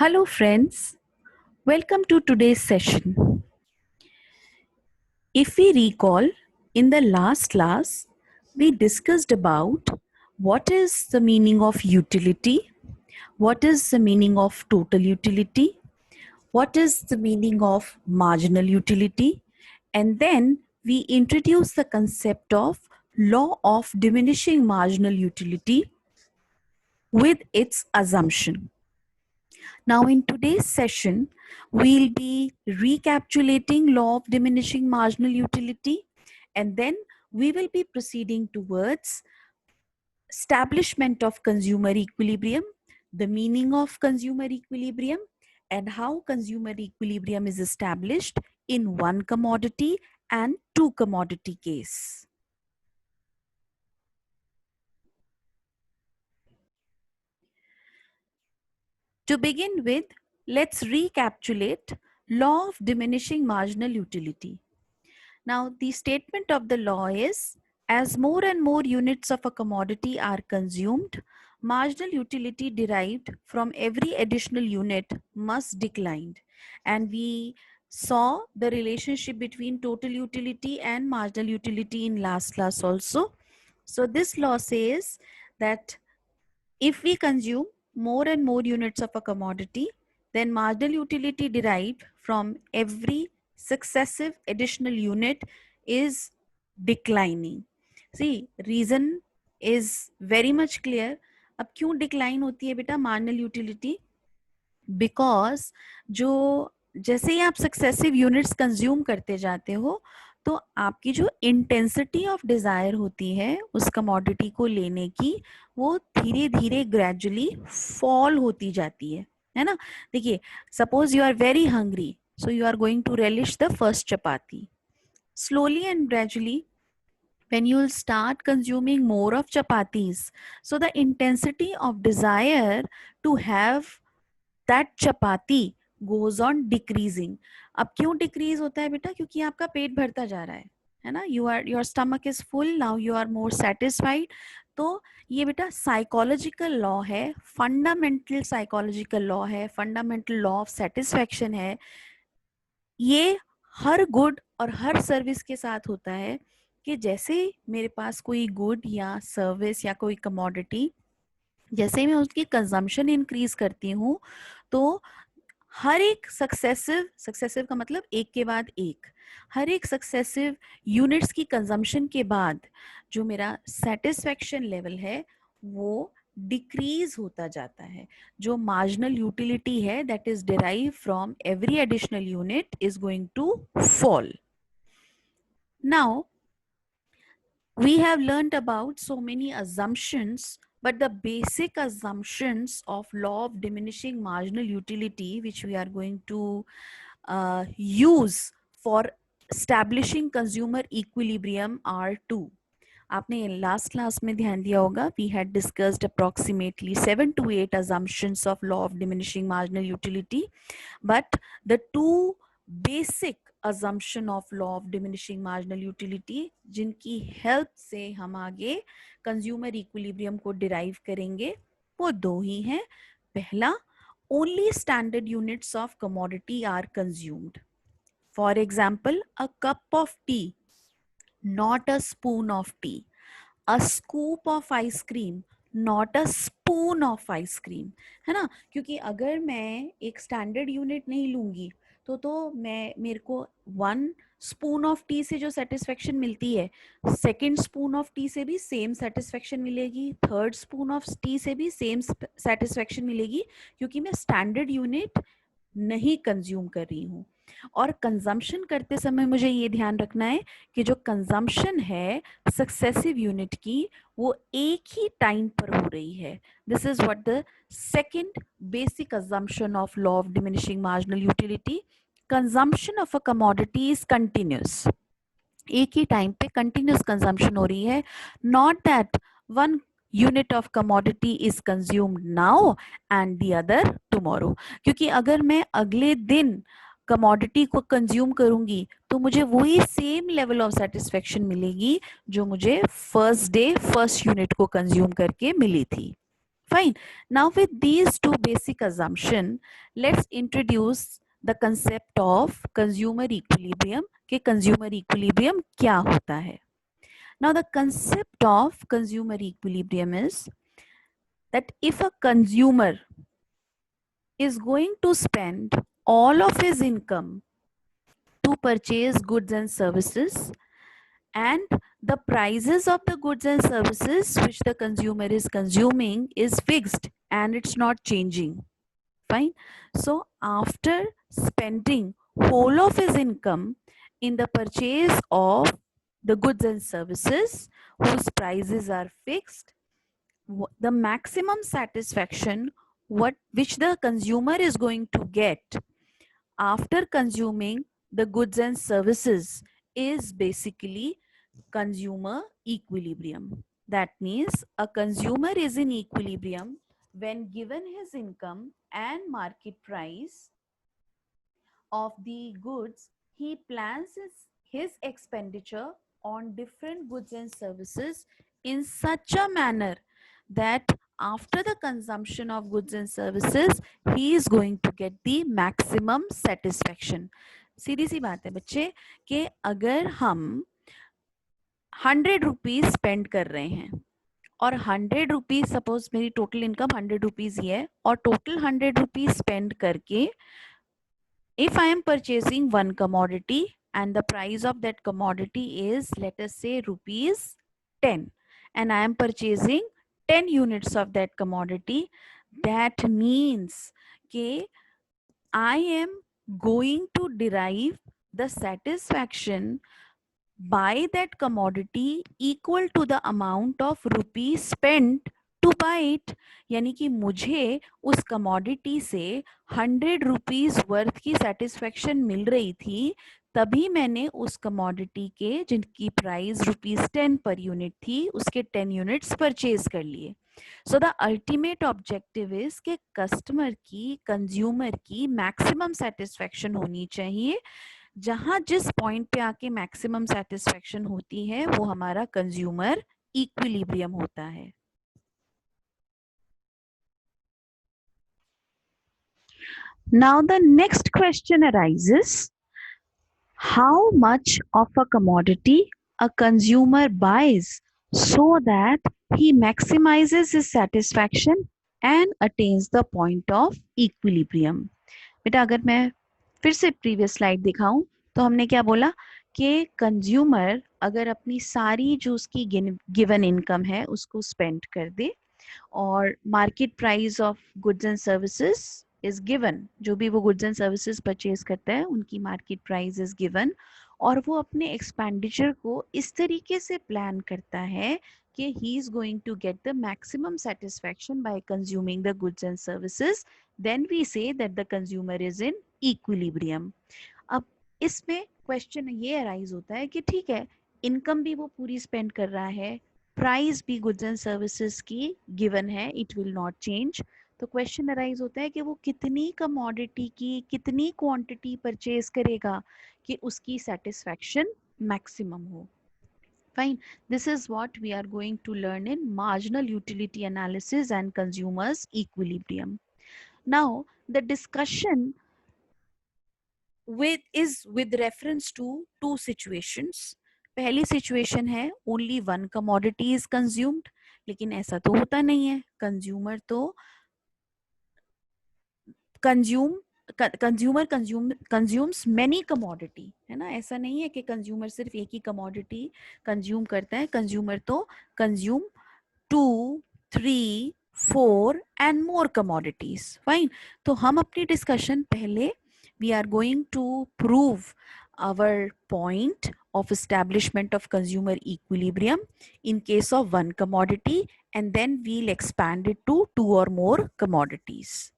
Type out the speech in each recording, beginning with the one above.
Hello friends, welcome to today's session. If we recall, in the last class, we discussed about what is the meaning of utility, what is the meaning of total utility, what is the meaning of marginal utility, and then we introduced the concept of law of diminishing marginal utility with its assumption. Now in today's session, we'll be recapitulating law of diminishing marginal utility, and then we will be proceeding towards establishment of consumer equilibrium, the meaning of consumer equilibrium, and how consumer equilibrium is established in one commodity and two commodity case. To begin with, let's recapitulate law of diminishing marginal utility. Now, the statement of the law is, as more and more units of a commodity are consumed, marginal utility derived from every additional unit must decline. And we saw the relationship between total utility and marginal utility in last class also. So this law says that if we consume more and more units of a commodity, then marginal utility derived from every successive additional unit is declining. See, reason is very much clear. अब क्यों decline होती है बेटा marginal utility? Because जो जैसे ही आप successive units consume करते जाते हो तो आपकी जो इंटेंसिटी ऑफ डिजायर होती है उस कमोडिटी को लेने की वो धीरे धीरे ग्रेजुअली फॉल होती जाती है ना. देखिए, suppose you are very hungry, so you are going to relish the first chapati. Slowly and gradually, when you will start consuming more of chapatis, so the intensity of desire to have that chapati goes on decreasing. अब क्यों decrease होता है बेटा? क्योंकि आपका पेट भरता जा रहा है ना. Your stomach is full, now you are more satisfied. तो ये बेटा साइकोलॉजिकल लॉ है, फंडामेंटल साइकोलॉजिकल लॉ है, फंडामेंटल लॉ ऑफ सेटिस्फैक्शन है. ये हर गुड और हर सर्विस के साथ होता है कि जैसे मेरे पास कोई गुड या सर्विस या कोई कमोडिटी, जैसे मैं उसकी कंजम्पशन इंक्रीज करती हूँ तो हर एक सक्सेसिव का मतलब एक के बाद एक, हर एक सक्सेसिव यूनिट्स की कंजम्पशन के बाद जो मेरा सेटिस्फेक्शन लेवल है वो डिक्रीज होता जाता है. जो मार्जिनल यूटिलिटी है that is derive from every additional unit is going to fall. Now we have learned about so many assumptions, but the basic assumptions of law of diminishing marginal utility which we are going to use for establishing consumer equilibrium are two. आपने last class में ध्यान दिया होगा, we had discussed approximately 7 to 8 assumptions of law of diminishing marginal utility, but the two basic assumption of law of diminishing marginal utility जिनकी help से हम आगे consumer equilibrium को डिराइव करेंगे वो दो ही हैं. पहला, only standard units of commodity are consumed. For example, a cup of tea, not a spoon of tea. A scoop of ice cream, not a spoon of ice cream. है ना. क्योंकि अगर मैं एक स्टैंडर्ड यूनिट नहीं लूंगी तो मैं मेरे को वन स्पून ऑफ टी से जो सेटिस्फेक्शन मिलती है, सेकेंड स्पून ऑफ टी से भी सेम सेटिस्फेक्शन मिलेगी, थर्ड स्पून ऑफ टी से भी सेम सेटिस्फेक्शन मिलेगी, क्योंकि मैं स्टैंडर्ड यूनिट नहीं कंज्यूम कर रही हूँ. और कंजम्पशन करते समय मुझे ये ध्यान रखना है कि जो कंजम्पशन है सक्सेसिव यूनिट की वो एक ही टाइम पर हो रही है. This is what the second basic assumption of law of diminishing marginal utility. Consumption of a commodity is continuous, एक ही टाइम पे कंटिन्यूस कंजम्पशन हो रही है, not that one unit of commodity is consumed now and the other tomorrow. क्योंकि अगर मैं अगले दिन कमोडिटी को कंज्यूम करूंगी तो मुझे वही सेम लेवल ऑफ सेटिस्फेक्शन मिलेगी जो मुझे फर्स्ट डे फर्स्ट यूनिट को कंज्यूम करके मिली थी. Fine. Now with these two basic assumption, let's introduce the concept of consumer equilibrium. कि consumer equilibrium क्या होता है? Now the concept of consumer equilibrium is that if a consumer is going to spend all of his income to purchase goods and services, and the prices of the goods and services which the consumer is consuming is fixed and it's not changing. Fine. So after spending whole of his income in the purchase of the goods and services whose prices are fixed, the maximum satisfaction which the consumer is going to get after consuming the goods and services is basically consumer equilibrium. That means a consumer is in equilibrium when given his income and market price of the goods, he plans his expenditure on different goods and services in such a manner that after the consumption of goods and services, he is going to get the maximum satisfaction. सीधी सी बात है बच्चे कि अगर हम 100 rupees spend कर रहे हैं और 100 रुपीज, सपोज मेरी टोटल इनकम 100 रुपीज ही है और टोटल 100 रुपीज स्पेंड करके if I am purchasing one commodity and the price of that commodity is, let us say, rupees 10, and I am purchasing 10 units of that commodity, that means that I am going to derive the satisfaction buy that commodity equal to the amount of rupees spent to buy it. यानी कि मुझे उस commodity से 100 rupees worth की satisfaction मिल रही थी, तभी मैंने उस commodity के जिनकी प्राइस ₹10 पर यूनिट थी उसके 10 यूनिट्स परचेज कर लिए. So the ultimate objective is कि कस्टमर की, कंज्यूमर की मैक्सिमम सेटिस्फेक्शन होनी चाहिए. जहां जिस पॉइंट पे आके मैक्सिमम सेटिस्फेक्शन होती है वो हमारा कंज्यूमर इक्विलिब्रियम होता है. Now the next question arises, how much of a commodity a consumer buys so that he maximizes his satisfaction and attains the point of equilibrium. बेटा अगर मैं फिर से प्रीवियस स्लाइड दिखाऊं तो हमने क्या बोला कि कंज्यूमर अगर अपनी सारी जो उसकी गिवन इनकम है उसको स्पेंड कर दे और market price of goods and services is given, जो भी वो गुड्स एंड सर्विसेज परचेज करता है उनकी मार्केट प्राइस इज गिवन, और वो अपने एक्सपेंडिचर को इस तरीके से प्लान करता है कि he is going to get the maximum satisfaction by consuming the goods and services, then we say that the consumer is in equilibrium. अब इसमें क्वेश्चन ये अराइज होता है कि ठीक है, इनकम भी वो पूरी स्पेंड कर रहा है, प्राइस भी गुड्स एंड सर्विसेज की गिवन है, इट विल नॉट चेंज. तो क्वेश्चन अराइज होता है कि वो कितनी कमोडिटी की कितनी क्वांटिटी परचेज करेगा कि उसकी सेटिस्फैक्शन मैक्सिमम हो. Fine. This is what we are going to learn in marginal utility analysis and consumers equilibrium. Now, the discussion with reference to two situations. पहली सिचुएशन है only one commodity is consumed, लेकिन ऐसा तो होता नहीं है. Consumer तो consumer consumes many commodity, है ना. ऐसा नहीं है कि कंज्यूमर सिर्फ एक ही कमोडिटी कंज्यूम करता है. कंज्यूमर तो consume 2, 3, 4 and more commodities. Fine. तो हम अपनी डिस्कशन पहले we are going to prove our point of establishment of consumer equilibrium in case of one commodity, and then we'll expand it to 2 or more commodities.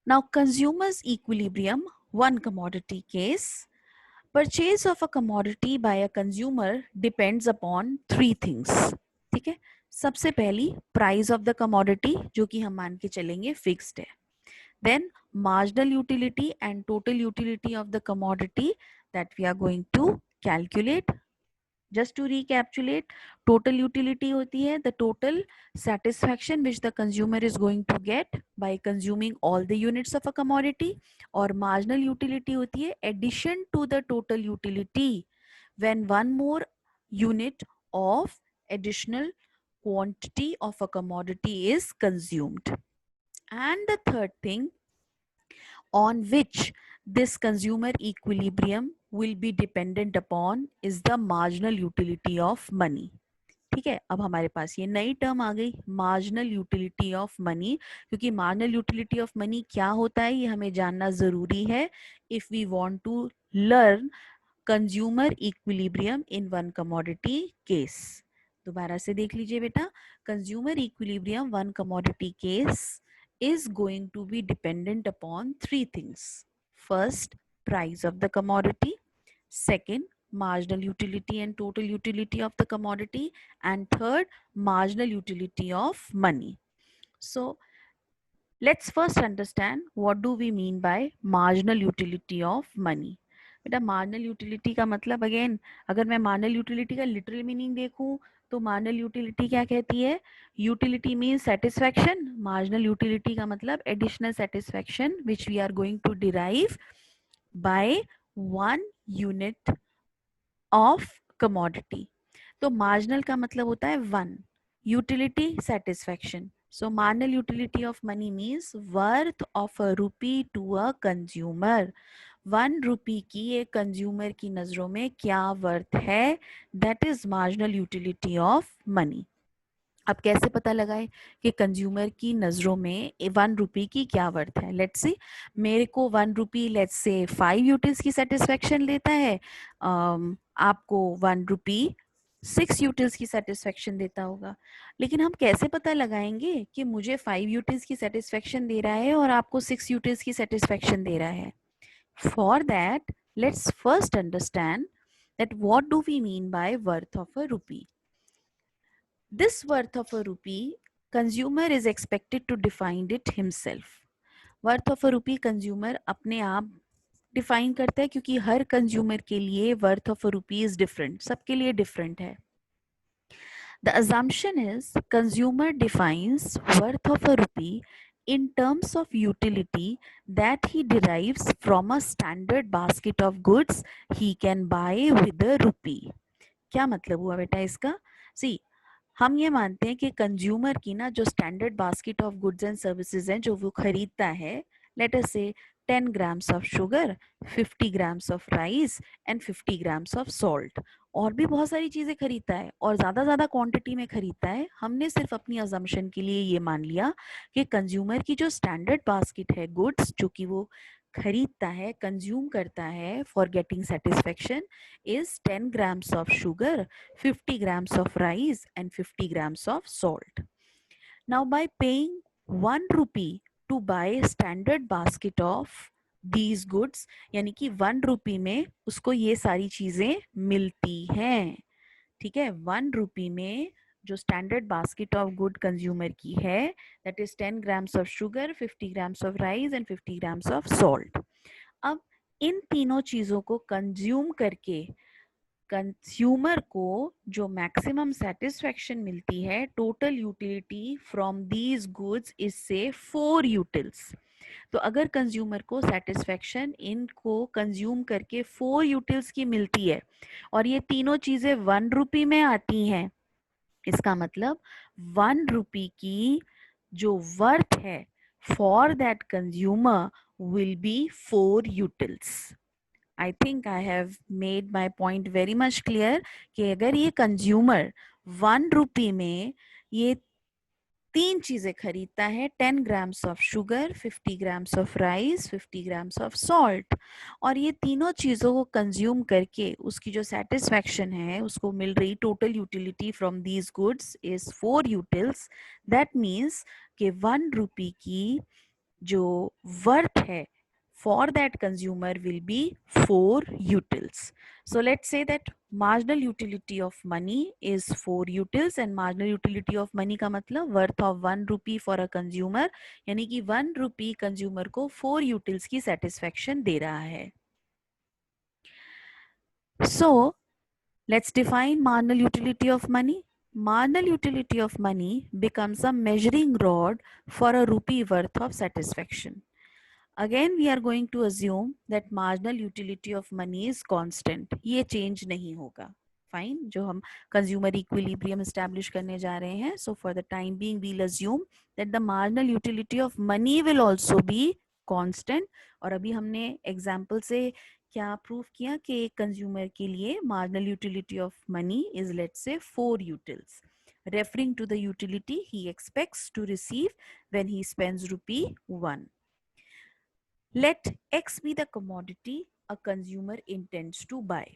Now, consumers equilibrium, one commodity case. Purchase of a commodity by a consumer depends upon 3 things. ठीक है. सबसे पहली price of the commodity, जो कि हम मान के चलेंगे फिक्स्ड है. Then marginal utility and total utility of the commodity that we are going to calculate. Just to recapitulate, total utility होती है the total satisfaction which the consumer is going to get by consuming all the units of a commodity, और marginal utility होती है addition to the total utility when one more unit of additional quantity of a commodity is consumed. And the third thing on which this consumer equilibrium will be dependent upon is the marginal utility of money. ठीक है, अब हमारे पास ये नई term आ गई marginal utility of money, क्योंकि marginal utility of money क्या होता है ये हमें जानना जरूरी है if we want to learn consumer equilibrium in one commodity case. दोबारा से देख लीजिए बेटा, consumer equilibrium one commodity case is going to be dependent upon three things. First, price of the commodity. Second, marginal utility and total utility of the commodity. And third, marginal utility of money. So let's first understand what do we mean by marginal utility of money. बेटा marginal utility का मतलब again, अगर मैं marginal utility का literal meaning देखूं तो marginal utility क्या कहती है? Utility means satisfaction. Marginal utility का मतलब additional satisfaction which we are going to derive by one unit of commodity. तो मार्जिनल का मतलब होता है one, utility satisfaction. So marginal utility of money means worth of a rupee to a consumer. 1 रुपी की एक consumer की नजरों में क्या वर्थ है, that is marginal utility of money. अब कैसे पता लगाए कि कंज्यूमर की नजरों में 1 रुपी की क्या वर्थ है? लेट्स सी, मेरे को 1 रुपी लेट्स से 5 यूटिल्स की सेटिस्फेक्शन लेता है, आपको 1 रुपी 6 यूटिल्स की सेटिस्फेक्शन देता होगा. लेकिन हम कैसे पता लगाएंगे कि मुझे 5 यूटिल्स की सेटिस्फेक्शन दे रहा है और आपको 6 यूटिल्स की सेटिस्फेक्शन दे रहा है? For that, let's first understand that what do we mean by worth of a rupee. This worth of a rupee, consumer is expected to define it himself. Worth of a rupee consumer अपने आप define करता है, क्योंकि हर consumer के लिए worth of a rupee is different, सबके लिए different है. The assumption is consumer defines worth of a rupee in terms of utility that he derives from a standard basket of goods he can buy with a rupee. क्या मतलब हुआ बेटा इसका? See, हम ये मानते हैं कि कंज्यूमर की ना जो standard basket of goods and services हैं जो वो खरीदता है, लेट अस से 10 grams of sugar, 50 grams of rice and 50 grams of salt. और भी बहुत सारी चीजें खरीदता है और ज्यादा क्वांटिटी में खरीदता है. हमने सिर्फ अपनी अजम्पशन के लिए ये मान लिया कि कंज्यूमर की जो स्टैंडर्ड बास्केट है गुड्स जो कि वो खरीदता है, कंज्यूम करता है for getting satisfaction, is 10 grams of sugar, 50 grams of rice and 50 grams of salt. Now by paying 1 rupee to buy a standard basket of these goods, यानी कि 1 रुपी में उसको ये सारी चीजें मिलती हैं. ठीक है, 1 रुपी में जो standard basket of good consumer की है, that is 10 grams of sugar, 50 grams of rice and 50 grams of salt. अब इन तीनों चीजों को कंज्यूम करके कंज्यूमर को जो मैक्सिमम सेटिस्फेक्शन मिलती है, total utility from these goods is से 4 यूटिल्स. तो अगर कंज्यूमर को सेटिस्फेक्शन इनको कंज्यूम करके 4 यूटिल्स की मिलती है और ये तीनों चीजें 1 रुपी में आती हैं, इसका मतलब 1 रुपी की जो वर्थ है for that consumer will be 4 utils. I think I have made my point very much clear कि अगर ये कंज्यूमर 1 रुपी में ये 3 चीजें खरीदता है, 10 grams of sugar, 50 grams of rice, 50 grams of salt, और ये तीनों चीजों को कंज्यूम करके उसकी जो सेटिस्फेक्शन है उसको मिल रही total utility from these goods is 4 utils, that means कि 1 रुपी की जो वर्थ है for that consumer will be 4 utils. So let's say that marginal utility of money is 4 utils and marginal utility of money का मतलब worth of 1 rupee for a consumer, यानी कि 1 rupee consumer को 4 utils की satisfaction दे रहा है. So Let's define marginal utility of money. Marginal utility of money becomes a measuring rod for a rupee worth of satisfaction. Again, we are going to assume that marginal utility of money is constant. ये change नहीं होगा. Fine. जो हम consumer equilibrium establish करने जा रहे हैं. So for the time being, we'll assume that the marginal utility of money will also be constant. और अभी हमने example से क्या प्रूफ किया कि एक कंज्यूमर के लिए marginal utility of money is let's say 4 utils referring to the utility he expects to receive when he spends rupee 1. Let X be the commodity a consumer intends to buy.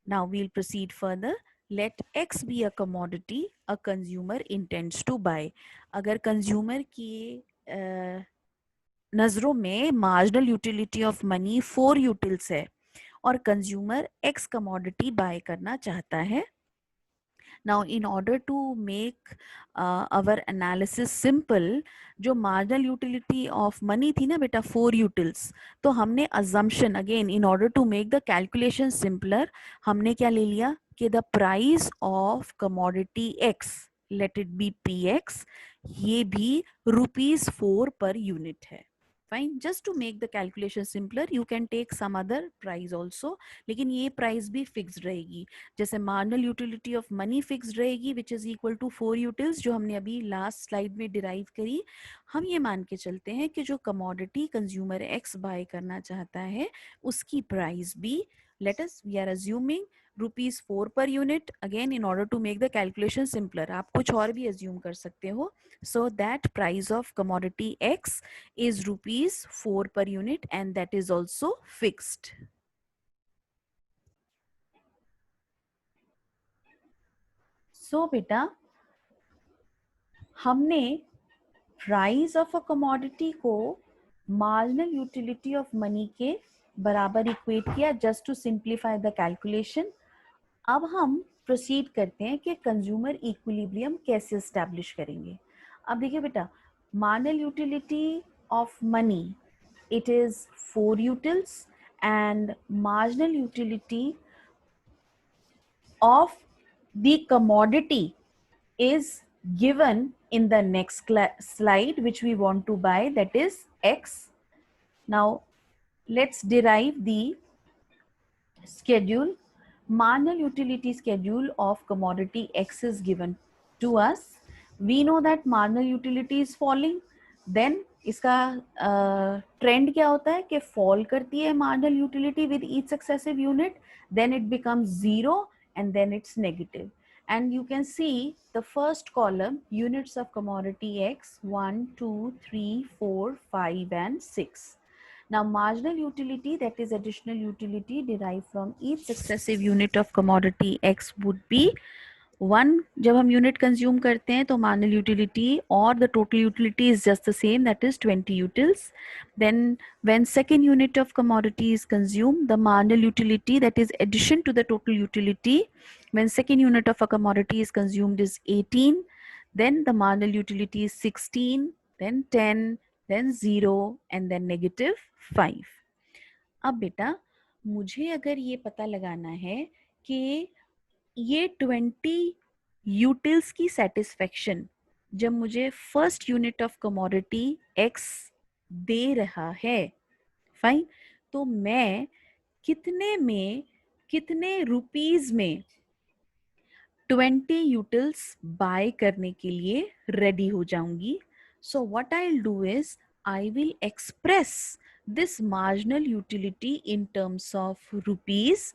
Now we'll proceed further. Let X be a commodity a consumer intends to buy. अगर consumer की नजरों में marginal utility of money 4 utils है और consumer X commodity buy करना चाहता है. Now in order to make our analysis simple, जो मार्जिनल यूटिलिटी ऑफ मनी थी ना बेटा 4 यूटिल्स, तो हमने assumption again in order to make the calculation simpler हमने क्या ले लिया कि the price of commodity X, let it be P X, ये भी ₹4 पर यूनिट है. Fine, just to make the calculation simpler you can take some other price also, लेकिन ये प्राइस भी फिक्स्ड रहेगी. जैसे marginal utility of money fixed रहेगी which is equal to 4 utils, जो हमने अभी लास्ट स्लाइड में डिराइव करी. हम ये मान के चलते हैं कि जो कमोडिटी कंज्यूमर एक्स बाय करना चाहता है उसकी प्राइस भी, let us we are assuming ₹4 per unit. Again, in order to make the calculation simpler, आप कुछ और भी assume कर सकते हो. So that price of commodity X is ₹4 per unit and that is also fixed. So बेटा हमने price of a commodity को मार्जिनल यूटिलिटी ऑफ मनी के बराबर इक्वेट किया just to simplify the calculation. अब हम प्रोसीड करते हैं कि कंज्यूमर इक्विलिब्रियम कैसे एस्टैब्लिश करेंगे. अब देखिए बेटा, marginal utility of money it is 4 utils and marginal utility of the commodity is given in the next slide which we want to buy, that is X. Now let's derive the schedule. Marginal utility schedule of commodity X is given to us. We know that marginal utility is falling. Then इसका trend क्या होता है कि fall करती है marginal utility with each successive unit, then it becomes 0 and then it's negative. And you can see the first column units of commodity X 1, 2, 3, 4, 5 and 6. Now marginal utility, that is additional utility derived from each successive unit of commodity X would be 1. जब हम unit consume करते हैं तो marginal utility or the total utility is just the same, that is 20 utils. Then when second unit of commodity is consumed, the marginal utility, that is addition to the total utility, when second unit of a commodity is consumed is 18. Then the marginal utility is 16, then 10, then 0 and then -5. अब बेटा मुझे अगर ये पता लगाना है कि ये 20 यूटिल्स की सेटिस्फेक्शन जब मुझे first unit of commodity X दे रहा है, फाइन, तो मैं कितने में, कितने रुपीज में 20 यूटिल्स बाय करने के लिए रेडी हो जाऊंगी. So what I will do is I will express this marginal utility in terms of rupees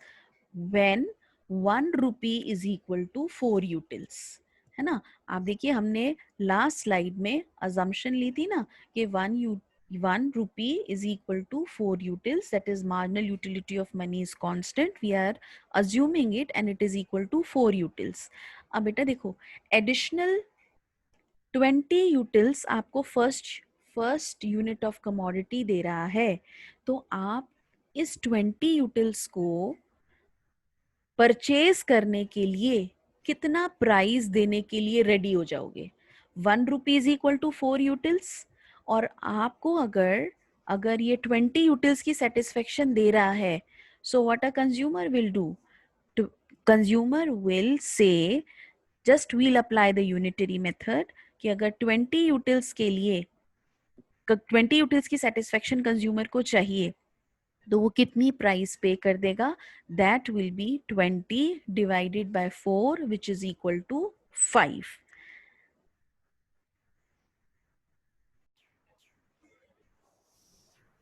when 1 rupee is equal to 4 utils, है ना. आप देखिए हमने लास्ट स्लाइड में अजम्पशन ली थी ना कि 1 rupee is equal to 4 utils, that is marginal utility of money is constant, we are assuming it and it is equal to 4 utils. अब बेटा देखो additional 20 utils आपको फर्स्ट यूनिट ऑफ कमोडिटी दे रहा है, तो आप इस 20 यूटिल्स को परचेज करने के लिए कितना प्राइस देने के लिए रेडी हो जाओगे. 1 rupee is equal to 4 utils. और आपको अगर ये 20 utils की सेटिस्फेक्शन दे रहा है, so what a consumer will do, consumer will say, just we'll apply the unitary method कि अगर 20 utils के लिए 20 utils की satisfaction consumer को चाहिए तो वो कितनी प्राइस पे कर देगा, that will be 20 divided by 4 which is equal to 5.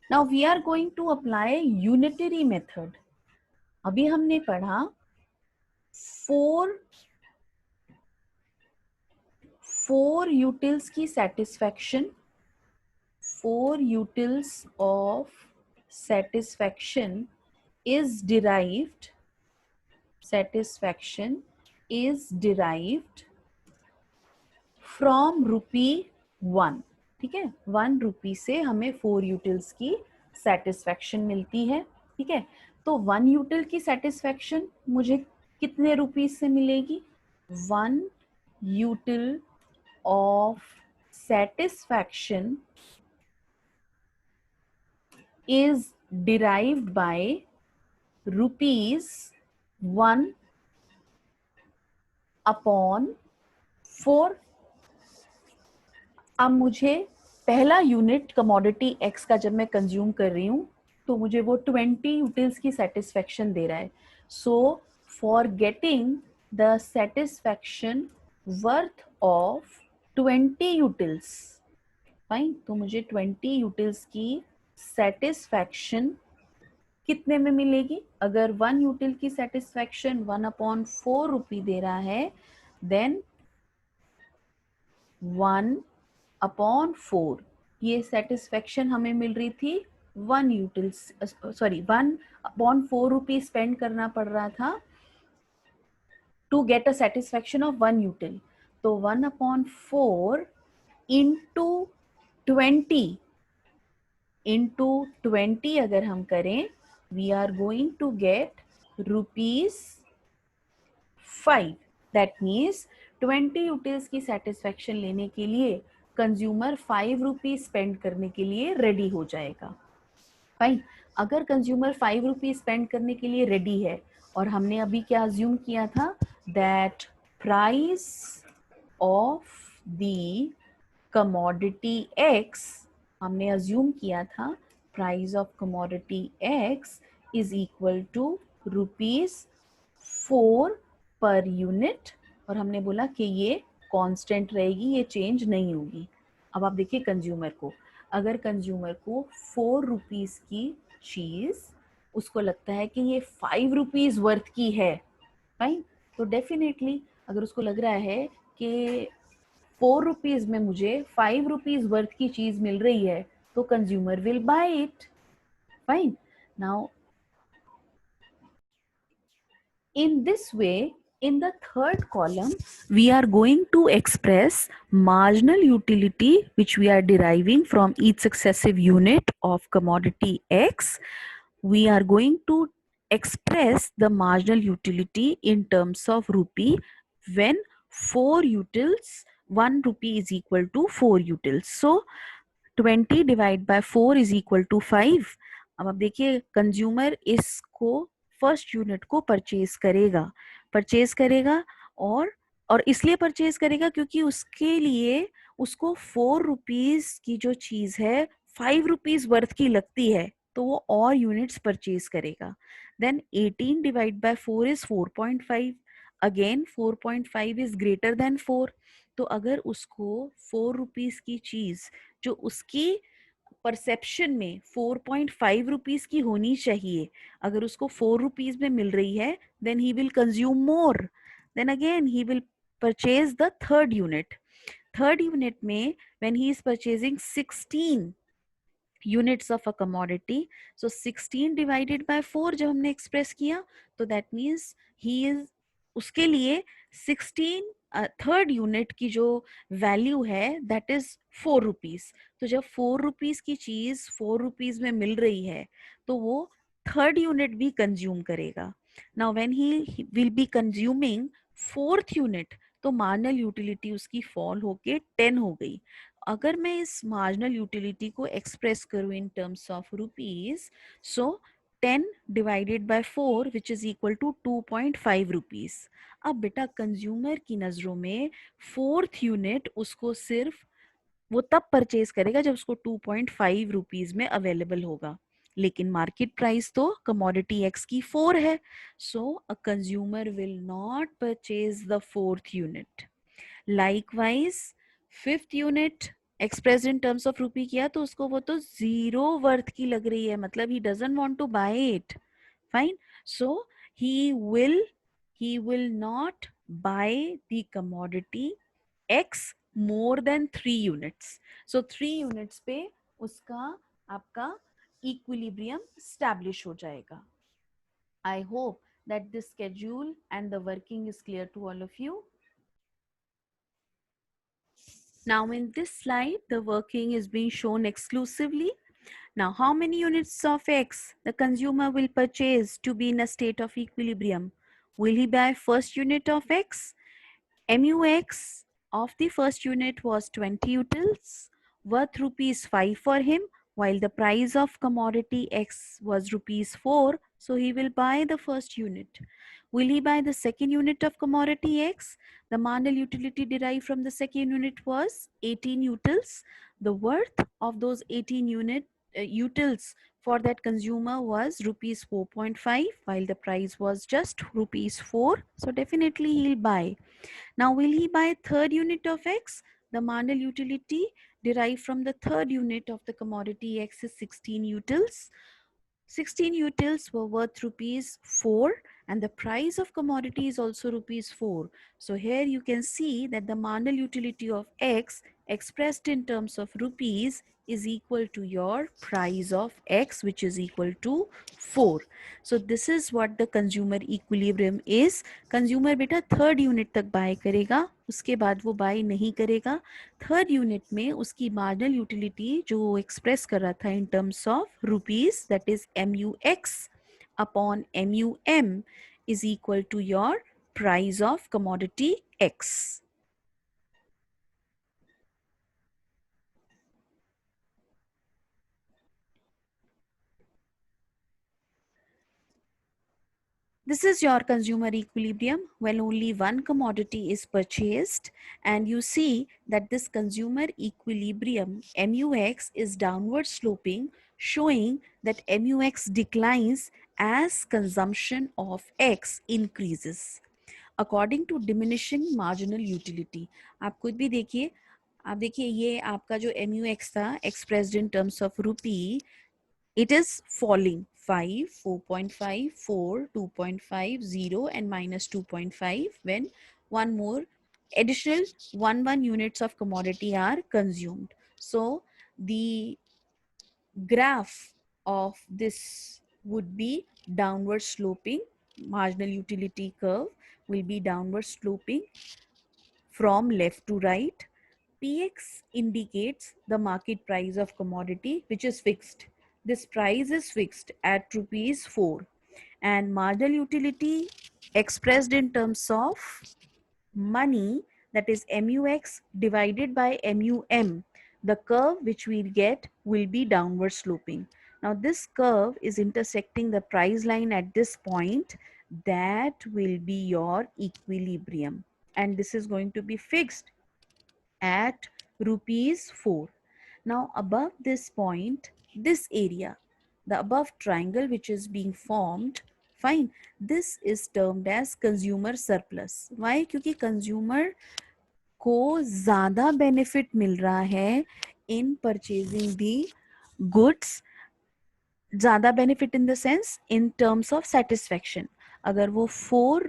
Now we are going to apply unitary method. अभी हमने पढ़ा 4 यूटिल्स की satisfaction, 4 utils of satisfaction is derived from ₹1. ठीक है, 1 रुपी से हमें 4 यूटिल्स की सेटिस्फैक्शन मिलती है. ठीक है, तो 1 यूटिल की सेटिस्फैक्शन मुझे कितने रुपीस से मिलेगी? 1 यूटिल of satisfaction is derived by ₹1 upon 4. अब मुझे पहला यूनिट कमोडिटी एक्स का जब मैं कंज्यूम कर रही हूँ तो मुझे वो 20 यूटिल्स की सेटिस्फैक्शन दे रहा है. So for getting the satisfaction worth of 20 utils, fine, तो मुझे 20 यूटिल्स की सेटिस्फैक्शन कितने में मिलेगी? अगर 1 यूटिल की सेटिस्फैक्शन 1/4 रुपी दे रहा है, देन 1/4 ये सेटिस्फैक्शन हमें मिल रही थी 1 यूटिल, सॉरी 1/4 रुपी स्पेंड करना पड़ रहा था to get a satisfaction of 1 util. तो 1/4 इंटू 20 अगर हम करें, we are going to get ₹5. That means 20 utils की सेटिस्फैक्शन लेने के लिए कंज्यूमर 5 रुपी स्पेंड करने के लिए रेडी हो जाएगा. फाइन, अगर कंज्यूमर 5 रुपी स्पेंड करने के लिए रेडी है और हमने अभी क्या अज्यूम किया था, that price of the commodity X, हमने अज्यूम किया था price of commodity X is equal to ₹4 per unit, और हमने बोला कि ये कांस्टेंट रहेगी, ये चेंज नहीं होगी. अब आप देखिए कंज्यूमर को, अगर कंज्यूमर को 4 रुपीस की चीज उसको लगता है कि ये 5 रुपीस वर्थ की है, फाइन, तो डेफिनेटली अगर उसको लग रहा है कि 4 रुपीज में मुझे 5 रुपीज वर्थ की चीज मिल रही है, तो consumer will buy it. Fine, now in this way, in the third column, we are going to express marginal utility which we are deriving from each successive unit of commodity X. We are going to express the marginal utility in terms of rupee when 4 utils, 1 rupee is equal to 4 utils. So 20 divide by 4 is equal to 5. अब आप देखिए consumer इसको first unit को purchase करेगा और इसलिए purchase करेगा क्योंकि उसके लिए उसको 4 रुपीज की जो चीज है 5 रुपीज वर्थ की लगती है, तो वो और यूनिट्स परचेज करेगा. Then 18 divide by 4 is 4.5. Again 4.5 is greater than 4. तो अगर उसको 4 रुपीज की चीज जो उसकी परसेप्शन में 4.5 रुपीज की होनी चाहिए, अगर उसको 4 रुपीज में मिल रही है, then he will consume more. Then again he will purchase the third unit में when he is purchasing 16 units of a commodity. So 16 divided by 4 जब हमने एक्सप्रेस किया तो दैट मीन्स ही इज, उसके लिए 16 थर्ड यूनिट की जो value है दैट इज 4 रुपीज. तो जब 4 रुपीज की चीज 4 रुपीज में मिल रही है तो वो थर्ड यूनिट भी कंज्यूम करेगा. Now when he will be consuming fourth unit, तो मार्जिनल यूटिलिटी उसकी फॉल होके 10 हो गई. अगर मैं इस मार्जिनल यूटिलिटी को एक्सप्रेस करूं इन terms of rupees, so 10 divided by 4 which is equal to 2.5 rupees. अब बेटा कंज्यूमर की नजरों में फोर्थ यूनिट उसको सिर्फ वो तब परचेज करेगा जब उसको 2.5 रुपीज में अवेलेबल होगा, लेकिन मार्केट प्राइस तो कमोडिटी एक्स की 4 है, so a consumer will not purchase the fourth unit. Likewise fifth unit express in terms of rupee किया तो उसको वो तो जीरो वर्थ की लग रही है, मतलब he doesn't want to buy it. Fine. So he will he will not buy the commodity x more than 3 units. So 3 units पे उसका आपका equilibrium establish हो जाएगा. I hope that this schedule and the working is clear to all of you. Now in this slide, the working is being shown exclusively. Now, how many units of X the consumer will purchase to be in a state of equilibrium? Will he buy first unit of X? MUX of the first unit was 20 utils, worth rupees 5 for him, while the price of commodity X was rupees 4, so he will buy the first unit. Will he buy the second unit of commodity X? The marginal utility derived from the second unit was 18 utils. The worth of those 18 utils for that consumer was rupees 4.5, while the price was just rupees 4, so definitely he'll buy. Now, will he buy third unit of X? The marginal utility derived from the third unit of the commodity X is 16 utils. 16 utils were worth rupees 4 and the price of commodity is also rupees 4. So here you can see that the marginal utility of X expressed in terms of rupees is equal to your price of X, which is equal to 4. So this is what the consumer equilibrium is. Consumer बेटा third unit तक bye करेगा, उसके बाद वो bye नहीं करेगा. Third unit में उसकी मार्जिनल यूटिलिटी जो एक्सप्रेस कर रहा था इन terms of rupees, that is MUX upon MUM is equal to your price of commodity X. This is your consumer equilibrium when only one commodity is purchased, and you see that this consumer equilibrium MUX is downward sloping, showing that MUX declines as consumption of X increases according to diminishing marginal utility. आप खुद भी देखिए, आप देखिए ये आपका जो MUX था expressed in terms of rupee, it is falling 5, 4.5, 4, 2.5, 0 and minus 2.5 when one more additional 1 units of commodity are consumed. So the graph of this would be downward sloping, marginal utility curve will be downward sloping from left to right. PX indicates the market price of commodity which is fixed. This price is fixed at rupees 4 and marginal utility expressed in terms of money, that is MUX divided by MUM. The curve which we get will be downward sloping. Now this curve is intersecting the price line at this point. That will be your equilibrium and this is going to be fixed at rupees 4. Now above this point, this area, the above triangle which is being formed, fine, this is termed as consumer surplus. Why? क्योंकि consumer को ज़्यादा benefit मिल रहा है in purchasing the goods, ज़्यादा benefit in the sense in terms of satisfaction. अगर वो 4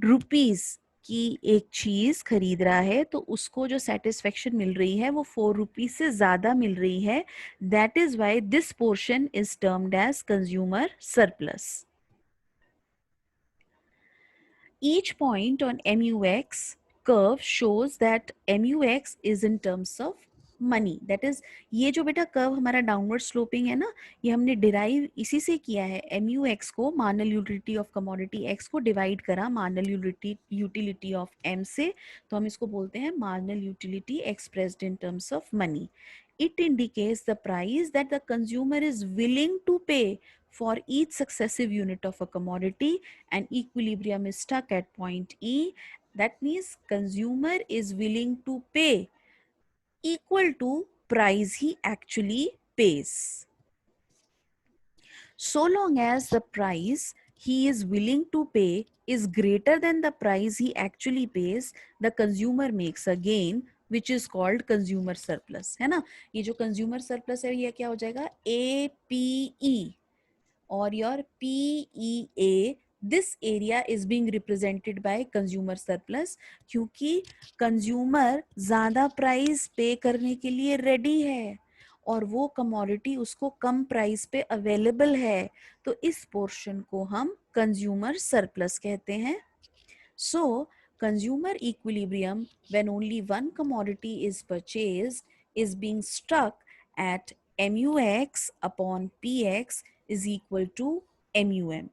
rupees की एक चीज खरीद रहा है तो उसको जो सेटिस्फेक्शन मिल रही है वो 4 रुपीज से ज्यादा मिल रही है. That is why this portion is termed as consumer surplus. Each point on MUX curve shows that MUX is in terms of money, that is ये जो बेटा कर्व हमारा डाउनवर्ड स्लोपिंग है ना, ये हमने डिराइव इसी से किया है। एमयू एक्स को, marginal utility of commodity x को डिवाइड करा मार्जिनल यूटिलिटी ऑफ एम से, तो हम इसको बोलते हैं marginal utility expressed in terms of money. It indicates the price that the consumer is willing to pay for each successive unit of a commodity, and equilibrium is stuck at point E. That means consumer is willing to pay equal to price he actually pays. So long as the price he is willing to pay is greater than the price he actually pays, the consumer makes a gain, which is called consumer surplus. है ना, ये जो consumer surplus है ये क्या हो जाएगा, APE or your PEA. This area is being represented by consumer surplus, क्योंकि consumer ज़्यादा प्राइस पे करने के लिए रेडी है और वो कमोडिटी उसको कम प्राइस पे अवेलेबल है, तो इस पोर्शन को हम कंज्यूमर सरप्लस कहते हैं. सो consumer equilibrium when only one commodity is purchased is being stuck at MUX upon PX is equal to MUM.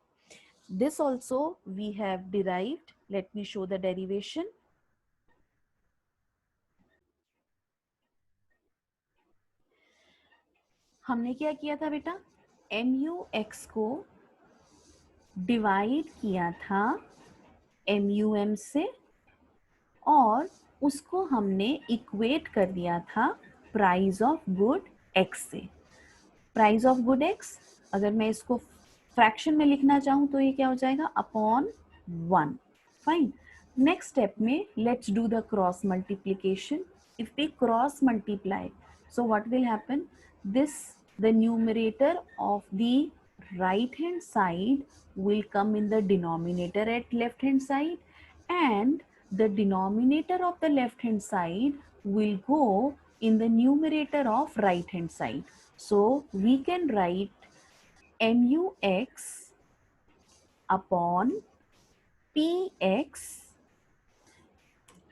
This also we have derived. Let me show the derivation. हमने क्या किया था बेटा, MUX को divide किया था MUM से और उसको हमने इक्वेट कर दिया था प्राइस ऑफ गुड X से. प्राइस ऑफ गुड X, अगर मैं इसको फ्रैक्शन में लिखना चाहूँ तो ये क्या हो जाएगा, अपॉन 1. फाइन. नेक्स्ट स्टेप में let's do the cross multiplication. If we cross multiply, so what will happen, this the numerator of the right hand side will come in the denominator at left hand side, and the denominator of the left hand side will go in the numerator of right hand side. So we can write MUX upon PX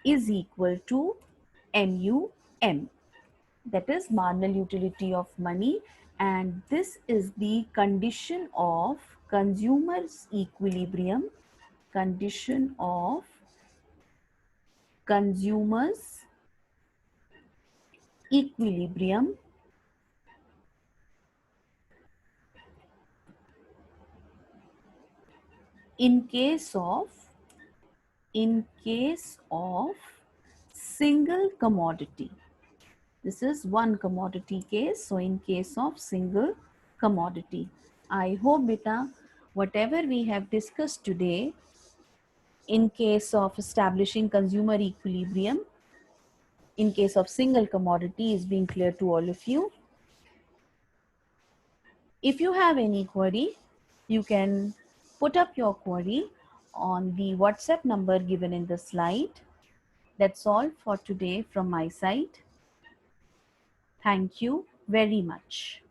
is equal to MUM, that is marginal utility of money, and this is the condition of consumer's equilibrium, condition of consumer's equilibrium in case of single commodity. This is one commodity case, so in case of single commodity. I hope beta whatever we have discussed today in case of establishing consumer equilibrium in case of single commodity is being clear to all of you. If you have any query, you can put up your query on the WhatsApp number given in the slide. That's all for today from my side. Thank you very much.